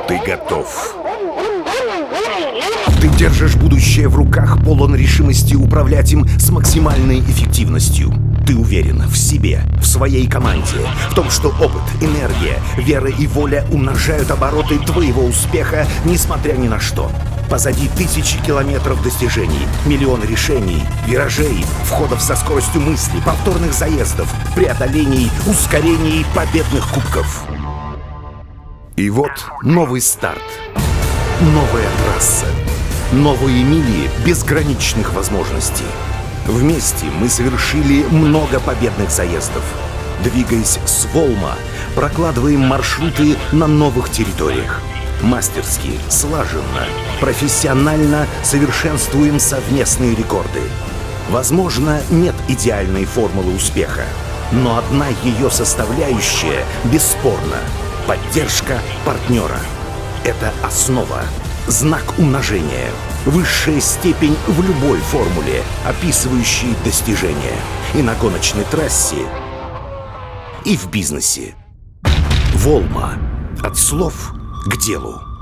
Ты готов. Ты держишь будущее в руках, полон решимости управлять им с максимальной эффективностью. Ты уверен в себе, в своей команде, в том, что опыт, энергия, вера и воля умножают обороты твоего успеха, несмотря ни на что. Позади тысячи километров достижений, миллион решений, виражей, входов со скоростью мысли, повторных заездов, преодолений, ускорений, победных кубков. И вот новый старт, новая трасса, новые мили безграничных возможностей. Вместе мы совершили много победных заездов. Двигаясь с Волма, прокладываем маршруты на новых территориях. Мастерски, слаженно, профессионально совершенствуем совместные рекорды. Возможно, нет идеальной формулы успеха, но одна ее составляющая бесспорна — поддержка партнера. Это основа, знак умножения, высшая степень в любой формуле, описывающей достижения. И на гоночной трассе, и в бизнесе. Волма. От слов к делу.